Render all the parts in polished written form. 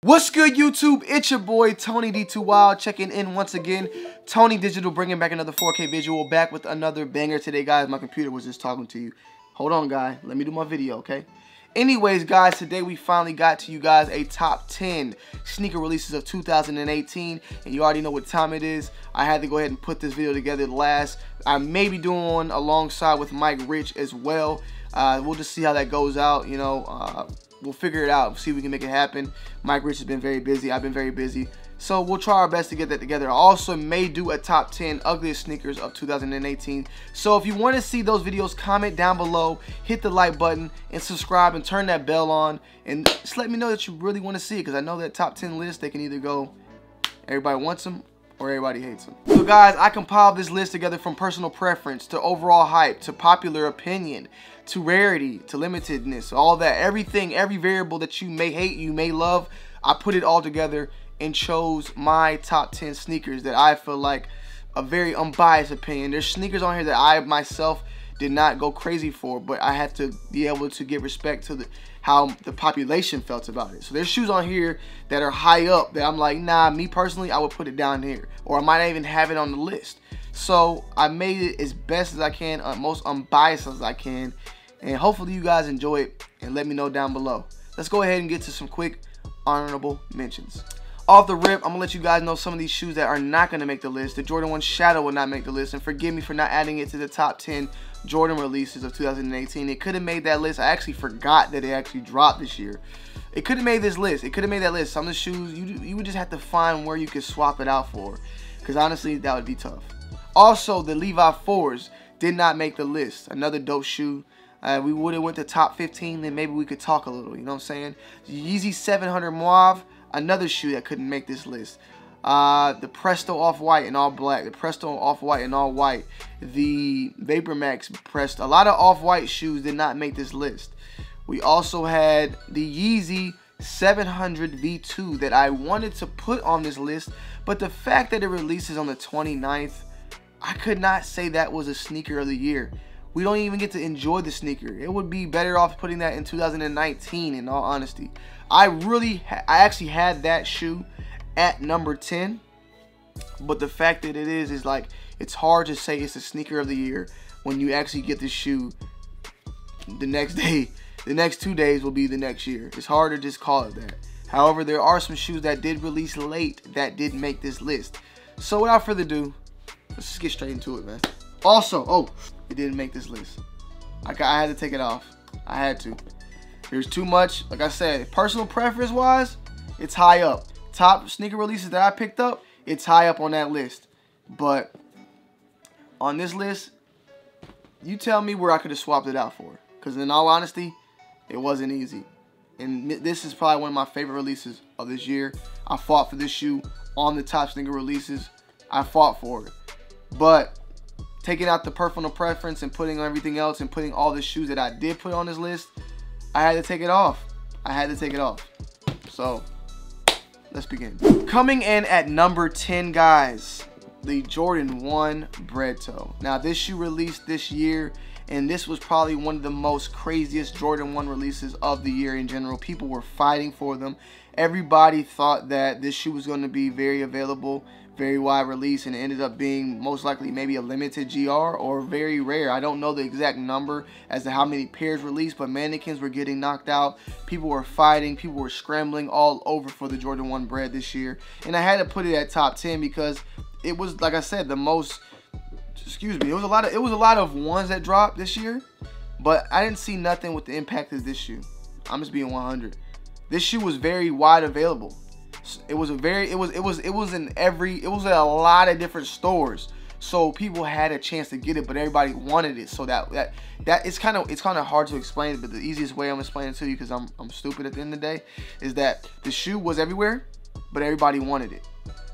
What's good, YouTube? It's your boy Tony D2 Wild checking in once again. Tony Digital bringing back another 4K visual, back with another banger today, guys. My computer was just talking to you. Hold on, guy. Let me do my video, okay? Anyways, guys, today we finally got to you guys a top 10 sneaker releases of 2018, and you already know what time it is. I had to go ahead and put this video together last. I may be doing one alongside with Mike Rich as well. We'll just see how that goes out, you know. We'll figure it out, see if we can make it happen. Mike Rich has been very busy. I've been very busy. So we'll try our best to get that together. I also may do a top 10 ugliest sneakers of 2018. So if you want to see those videos, comment down below, hit the like button, and subscribe, and turn that bell on. And just let me know that you really want to see it, because I know that top 10 list, they can either go everybody wants them or everybody hates them. So guys, I compiled this list together from personal preference to overall hype to popular opinion to rarity to limitedness, all that, everything, every variable that you may hate, you may love. I put it all together and chose my top 10 sneakers that I feel like a very unbiased opinion. There's sneakers on here that I myself did not go crazy for, but I had to be able to give respect to how the population felt about it. So there's shoes on here that are high up that I'm like, nah, me personally, I would put it down here, or I might not even have it on the list. So I made it as best as I can, most unbiased as I can, and hopefully you guys enjoy it, and let me know down below. Let's go ahead and get to some quick honorable mentions. Off the rip, I'm gonna let you guys know some of these shoes that are not gonna make the list. The Jordan 1 Shadow will not make the list, and forgive me for not adding it to the top 10 Jordan releases of 2018. It could have made that list. I actually forgot that it actually dropped this year. It could have made this list. It could have made that list. Some of the shoes, you would just have to find where you could swap it out for, because honestly, that would be tough. Also, the Levi 4s did not make the list. Another dope shoe. We would have went to top 15, then maybe we could talk a little, you know what I'm saying? The Yeezy 700 Mauve, another shoe that couldn't make this list. The Presto Off-White and all black, the Presto Off-White and all white, the Vapor Max Presto. A lot of Off-White shoes did not make this list. We also had the Yeezy 700 V2 that I wanted to put on this list, but the fact that it releases on the 29th, I could not say that was a sneaker of the year. We don't even get to enjoy the sneaker. It would be better off putting that in 2019, in all honesty. I actually had that shoe at number 10, but the fact that it is like, it's hard to say it's a sneaker of the year when you actually get the shoe the next day. The next 2 days will be the next year. It's hard to just call it that. However, there are some shoes that did release late that did make this list. So without further ado, let's just get straight into it, man. Also, oh, it didn't make this list. I had to take it off. I had to. There's too much. Like I said, personal preference wise, it's high up. Top sneaker releases that I picked up, it's high up on that list. But on this list, you tell me where I could have swapped it out for. Because in all honesty, it wasn't easy. And this is probably one of my favorite releases of this year. I fought for this shoe on the top sneaker releases. I fought for it. But taking out the personal preference and putting everything else and putting all the shoes that I did put on this list, I had to take it off. I had to take it off. So let's begin. Coming in at number 10, guys, the Jordan 1 Bret Toe. Now, this shoe released this year, and this was probably one of the most craziest Jordan 1 releases of the year in general. People were fighting for them. Everybody thought that this shoe was going to be very available, very wide release, and it ended up being most likely maybe a limited GR or very rare. I don't know the exact number as to how many pairs released, but mannequins were getting knocked out. People were fighting. People were scrambling all over for the Jordan 1 Bret this year. And I had to put it at top 10 because it was, like I said, the most, excuse me, it was a lot of ones that dropped this year, but I didn't see nothing with the impact of this shoe. I'm just being 100. This shoe was very wide available. It was in a lot of different stores, so people had a chance to get it, but everybody wanted it. So that it's kind of hard to explain, but the easiest way I'm explaining it to you, because I'm stupid at the end of the day, is that the shoe was everywhere, but everybody wanted it.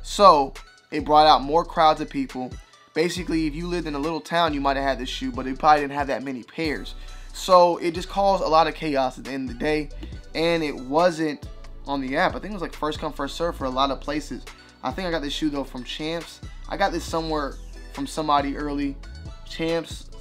So it brought out more crowds of people. Basically, if you lived in a little town, you might have had this shoe, but it probably didn't have that many pairs. So it just caused a lot of chaos at the end of the day, and it wasn't on the app. I think it was like first come first serve for a lot of places. I think I got this shoe though from Champs. I got this somewhere from somebody early. Champs,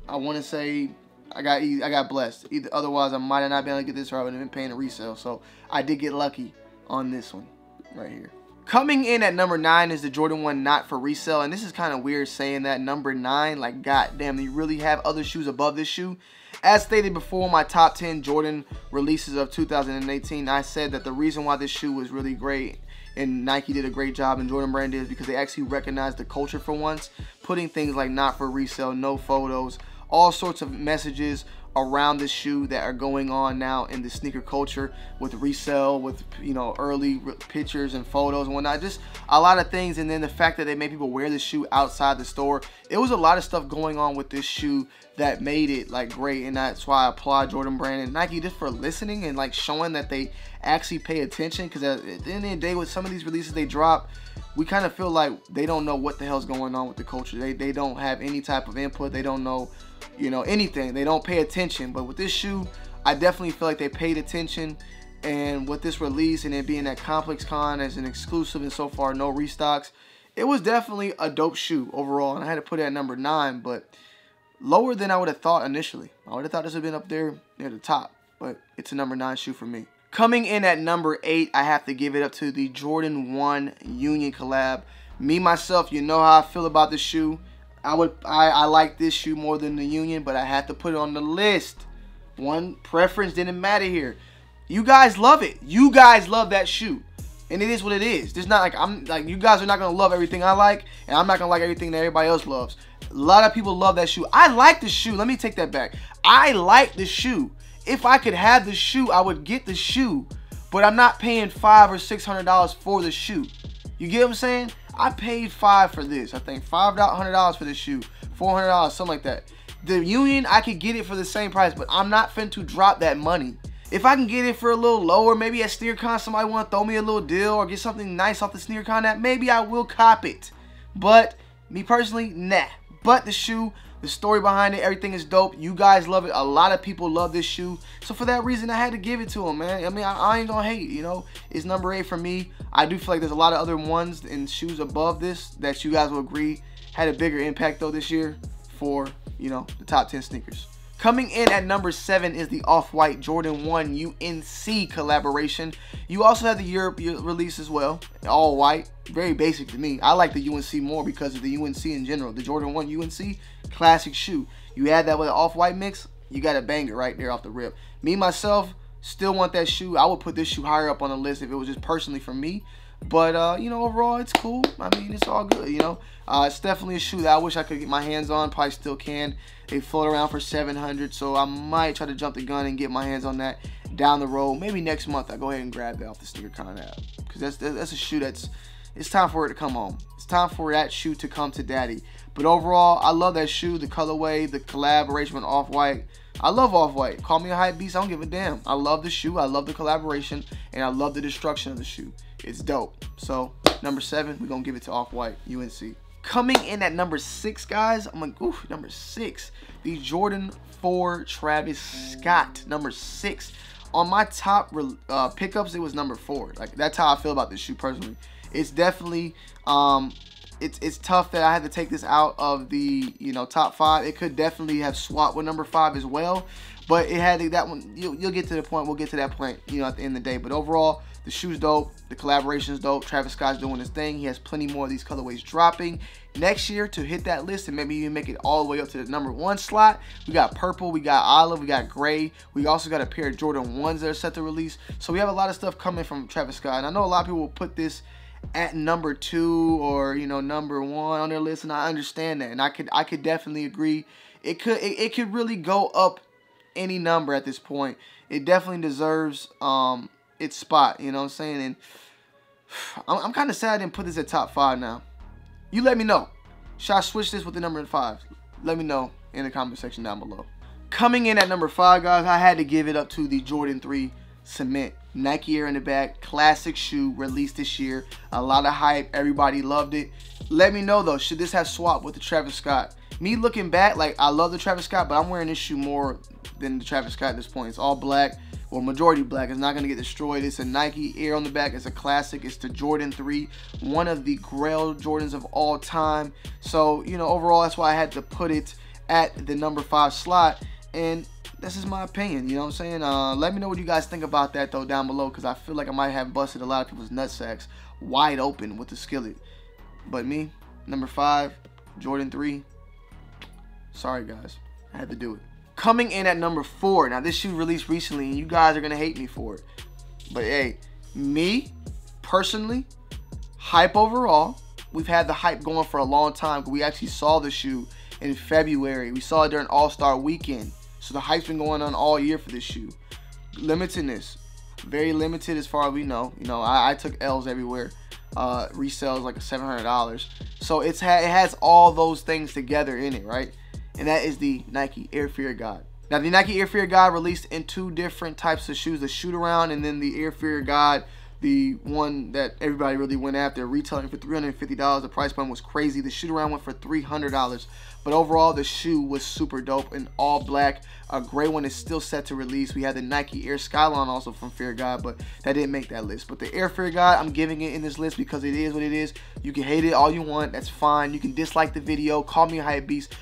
I want to say I got blessed. Otherwise I might have not been able to get this, or I would have been paying a resale. So I did get lucky on this one right here. Coming in at number 9 is the Jordan 1 not for resale. And this is kind of weird saying that, number 9. Like, goddamn, you really have other shoes above this shoe? As stated before, my top 10 Jordan releases of 2018, I said that the reason why this shoe was really great and Nike did a great job and Jordan Brand did is because they actually recognized the culture for once, putting things like not for resale, no photos, all sorts of messages around this shoe that are going on now in the sneaker culture with resale, with, you know, early pictures and photos and whatnot, just a lot of things. And then the fact that they made people wear this shoe outside the store, it was a lot of stuff going on with this shoe that made it like great. And that's why I applaud Jordan Brand and Nike just for listening and like showing that they actually pay attention, because at the end of the day with some of these releases they drop, we kind of feel like they don't know what the hell's going on with the culture. They don't have any type of input. They don't know, you know, anything. They don't pay attention. But with this shoe, I definitely feel like they paid attention. And with this release and it being at Complex Con as an exclusive and so far no restocks, it was definitely a dope shoe overall. And I had to put it at number 9, but lower than I would have thought initially. I would have thought this would have been up there near the top, but it's a number 9 shoe for me. Coming in at number 8, I have to give it up to the Jordan 1 Union collab. Me, myself, you know how I feel about this shoe. I like this shoe more than the Union, but I had to put it on the list. One preference didn't matter here. You guys love it. You guys love that shoe. And it is what it is. There's not like you guys are not gonna love everything I like, and I'm not gonna like everything that everybody else loves. A lot of people love that shoe. I like the shoe. Let me take that back. I like the shoe. If I could have the shoe, I would get the shoe. But I'm not paying $500 or $600 for the shoe. You get what I'm saying? I paid $5 for this. I think $500 for this shoe, $400, something like that. The Union, I could get it for the same price, but I'm not finna to drop that money. If I can get it for a little lower, maybe at SneakerCon somebody want to throw me a little deal or get something nice off the SneakerCon app, maybe I will cop it. But me personally, nah. But the shoe, the story behind it, everything is dope. You guys love it. A lot of people love this shoe. So for that reason, I had to give it to them, man. I mean, I ain't gonna hate, you know. It's number 8 for me. I do feel like there's a lot of other ones and shoes above this that you guys will agree had a bigger impact though this year for, you know, the top 10 sneakers. Coming in at number 7 is the OffWhite Jordan 1 UNC collaboration. You also have the Europe release as well, all white, very basic to me. I like the UNC more because of the UNC in general. The Jordan 1 UNC, classic shoe. You add that with an off-white mix, you got a banger right there off the rip. Me, myself, still want that shoe. I would put this shoe higher up on the list if it was just personally for me. But, you know, overall, it's cool. I mean, it's all good, you know. It's definitely a shoe that I wish I could get my hands on. Probably still can. They float around for $700, so I might try to jump the gun and get my hands on that down the road. Maybe next month I go ahead and grab that off the SneakerCon app. Because that's a shoe it's time for it to come home. It's time for that shoe to come to daddy. But overall, I love that shoe, the colorway, the collaboration with Off-White. I love Off-White. Call me a hype beast, I don't give a damn. I love the shoe, I love the collaboration, and I love the destruction of the shoe. It's dope. So, number 7, we're going to give it to Off-White, UNC. Coming in at number 6, guys, I'm like, ooh, number 6. The Jordan 4 Travis Scott, number 6. On my top pickups, it was number 4. Like, that's how I feel about this shoe personally. It's definitely, it's tough that I had to take this out of the, you know, top 5. It could definitely have swapped with number 5 as well. But it had that one, you'll get to the point, we'll get to that point, you know, at the end of the day. But overall, the shoe's dope, the collaboration's dope, Travis Scott's doing his thing. He has plenty more of these colorways dropping next year to hit that list and maybe even make it all the way up to the number 1 slot. We got purple, we got olive, we got gray. We also got a pair of Jordan 1s that are set to release. So we have a lot of stuff coming from Travis Scott. And I know a lot of people will put this at number 2 or, you know, number 1 on their list, and I understand that. And I could definitely agree. It could really go up any number at this point. It definitely deserves its spot, you know what I'm saying? And I'm kind of sad I didn't put this at top 5 now. You let me know. Should I switch this with the number 5? Let me know in the comment section down below. Coming in at number 5, guys, I had to give it up to the Jordan 3 Cement. Nike Air in the back, classic shoe, released this year. A lot of hype, everybody loved it. Let me know though, should this have swapped with the Travis Scott? Me looking back, like, I love the Travis Scott, but I'm wearing this shoe more than the Travis Scott at this point. It's all black, or majority black. It's not going to get destroyed. It's a Nike Air on the back. It's a classic. It's the Jordan 3, one of the Grail Jordans of all time. So, you know, overall, that's why I had to put it at the number 5 slot. And this is my opinion, you know what I'm saying? Let me know what you guys think about that, though, down below, because I feel like I might have busted a lot of people's nutsacks wide open with the skillet. But me, number 5, Jordan 3, sorry, guys. I had to do it. Coming in at number 4. Now, this shoe released recently, and you guys are going to hate me for it. But, hey, me, personally, hype overall. We've had the hype going for a long time. We actually saw the shoe in February. We saw it during All-Star Weekend. So the hype's been going on all year for this shoe. Limitedness, very limited as far as we know. You know, I took L's everywhere. Resale is like $700. So it has all those things together in it, right? And that is the Nike Air Fear God. Now, the Nike Air Fear God released in 2 different types of shoes: the shoot around, and then the Air Fear God, the one that everybody really went after, retailing for $350. The price point was crazy. The shoot around went for $300. But overall, the shoe was super dope in all black. A gray one is still set to release. We had the Nike Air Skyline also from Fear God, but that didn't make that list. But the Air Fear God, I'm giving it in this list because it is what it is. You can hate it all you want. That's fine. You can dislike the video. Call me a hype beast.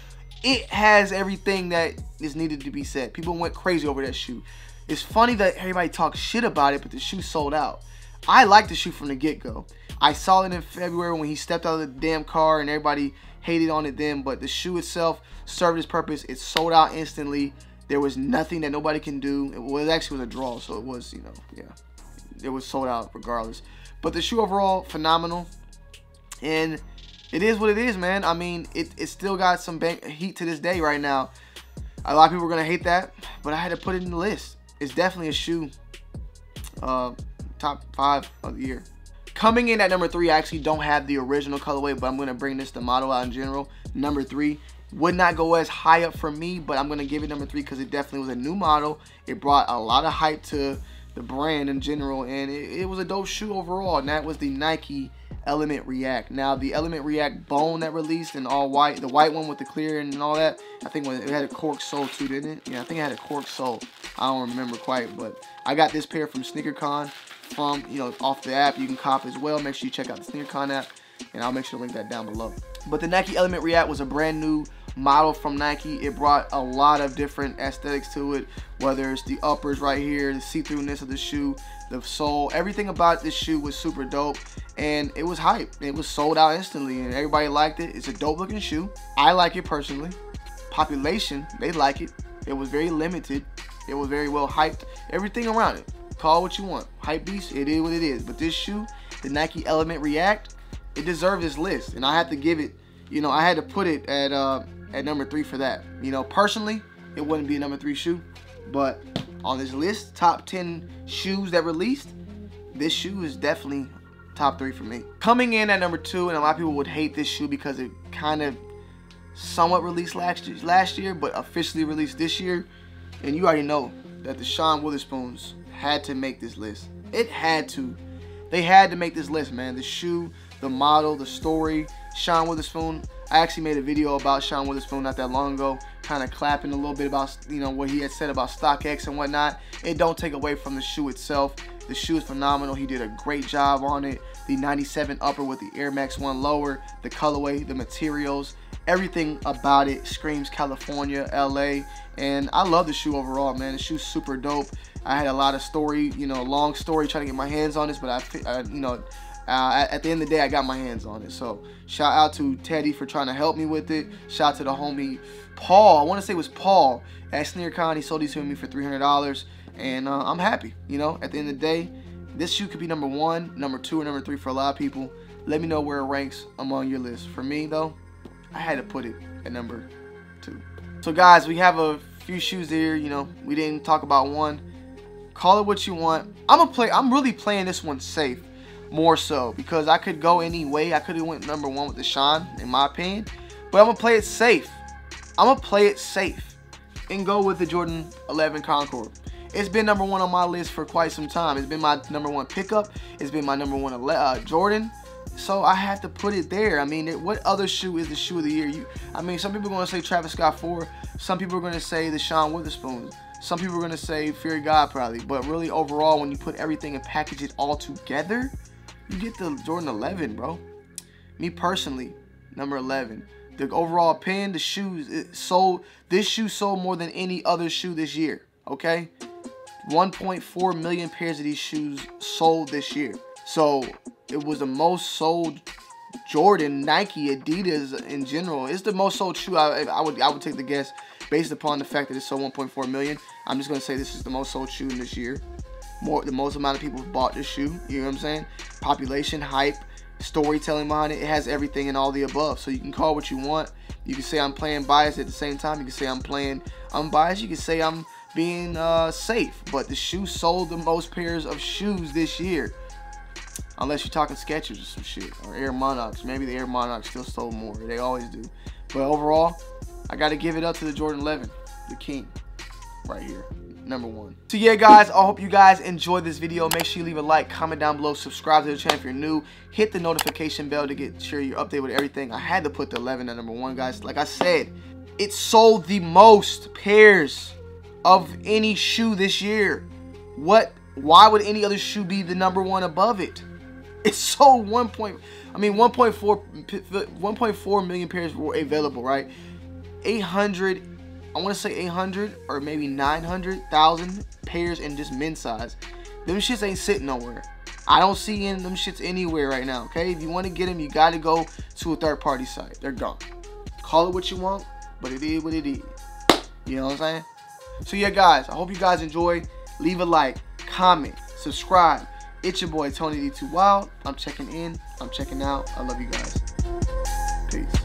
It has everything that is needed to be said. People went crazy over that shoe. It's funny that everybody talks shit about it, but the shoe sold out. I liked the shoe from the get-go. I saw it in February when he stepped out of the damn car and everybody hated on it then, but the shoe itself served its purpose. It sold out instantly. There was nothing that nobody can do. It actually was a draw, so it was, you know, yeah. It was sold out regardless. But the shoe overall, phenomenal. And it is what it is, man. I mean, it still got some heat to this day right now. A lot of people are going to hate that, but I had to put it in the list. It's definitely a shoe. Top 5 of the year. Coming in at number 3, I actually don't have the original colorway, but I'm going to bring the model out in general. Number 3 would not go as high up for me, but I'm going to give it number 3 because it definitely was a new model. It brought a lot of hype to the brand in general, and it was a dope shoe overall, and that was the Nike Element React. Now, the Element React Bone that released in all white, the white one with the clear and all that, I think it had a cork sole too, didn't it? Yeah, I think it had a cork sole. I don't remember quite, but I got this pair from SneakerCon. From, you know, off the app. You can cop as well. Make sure you check out the SneakerCon app, and I'll make sure to link that down below. But the Nike Element React was a brand new model from Nike. It brought a lot of different aesthetics to it, whether it's the uppers right here, the see-throughness of the shoe, the sole, everything about this shoe was super dope, and it was hype. It was sold out instantly, and everybody liked it. It's a dope looking shoe. I like it personally. Population, they like it. It was very limited. It was very well hyped. Everything around it. Call what you want. Hype beast, it is what it is. But this shoe, the Nike Element React, it deserved this list. And I had to give it, you know, I had to put it at number 3 for that. You know, personally, it wouldn't be a number 3 shoe. But on this list, top 10 shoes that released, this shoe is definitely top 3 for me. Coming in at number 2, and a lot of people would hate this shoe because it kind of somewhat released last year, but officially released this year. And you already know that the Shawn Witherspoons had to make this list. It had to. They had to make this list, man. The shoe, the model, the story. Shawn Witherspoon. I actually made a video about Shawn Witherspoon not that long ago, kind of clapping a little bit about, you know, what he had said about StockX and whatnot. It don't take away from the shoe itself. The shoe is phenomenal. He did a great job on it. The 97 upper with the Air Max 1 lower, the colorway, the materials, everything about it screams California, LA, and I love the shoe overall, man. The shoe's super dope. I had a lot of story, you know, long story trying to get my hands on this, but you know, at the end of the day, I got my hands on it. So shout out to Teddy for trying to help me with it. Shout out to the homie Paul. I want to say it was Paul at SneakerCon. He sold these to me for $300, and I'm happy. You know, at the end of the day, this shoe could be number 1, number 2, or number 3 for a lot of people. Let me know where it ranks among your list. For me, though, I had to put it at number 2. So guys, we have a few shoes here. You know, we didn't talk about one. Call it what you want. I'm really playing this one safe, more so, because I could go any way. I could have went number 1 with the Shawn, in my opinion, but I'm gonna play it safe. I'm gonna play it safe and go with the Jordan 11 Concord. It's been number 1 on my list for quite some time. It's been my number 1 pickup. It's been my number 1 Jordan. So I had to put it there. I mean, what other shoe is the shoe of the year? I mean, some people are going to say Travis Scott 4. Some people are going to say the Shawn Witherspoon. Some people are going to say Fear God probably. But really, overall, when you put everything and package it all together, you get the Jordan 11, bro. Me personally, number 11. The overall opinion, the shoes this shoe sold more than any other shoe this year. Okay, 1.4 million pairs of these shoes sold this year. So it was the most sold Jordan, Nike, Adidas in general. It's the most sold shoe. I would take the guess based upon the fact that it sold 1.4 million. I'm just gonna say this is the most sold shoe in this year. The most amount of people have bought this shoe. You know what I'm saying? Population, hype, storytelling behind it. It has everything and all the above. So you can call what you want. You can say I'm playing biased at the same time. You can say I'm playing unbiased. You can say I'm being safe. But the shoe sold the most pairs of shoes this year. Unless you're talking Skechers or some shit. Or Air Monarchs. Maybe the Air Monarchs still sold more. They always do. But overall, I got to give it up to the Jordan 11. The king. Right here. #1. So yeah, guys, I hope you guys enjoyed this video. Make sure you leave a like, comment down below, subscribe to the channel if you're new, hit the notification bell to get sure you're updated with everything. I had to put the 11 at #1, guys. Like I said, it sold the most pairs of any shoe this year. Why would any other shoe be the #1 above it? It sold 1.4 million pairs were available, right? 800, I want to say 800 or maybe 900,000 pairs in just men's size. Them shits ain't sitting nowhere. I don't see them shits anywhere right now, okay? If you want to get them, you got to go to a third-party site. They're gone. Call it what you want, but it is what it is. You know what I'm saying? So yeah, guys, I hope you guys enjoy. Leave a like, comment, subscribe. It's your boy, Tony D2Wild. I'm checking in. I'm checking out. I love you guys. Peace.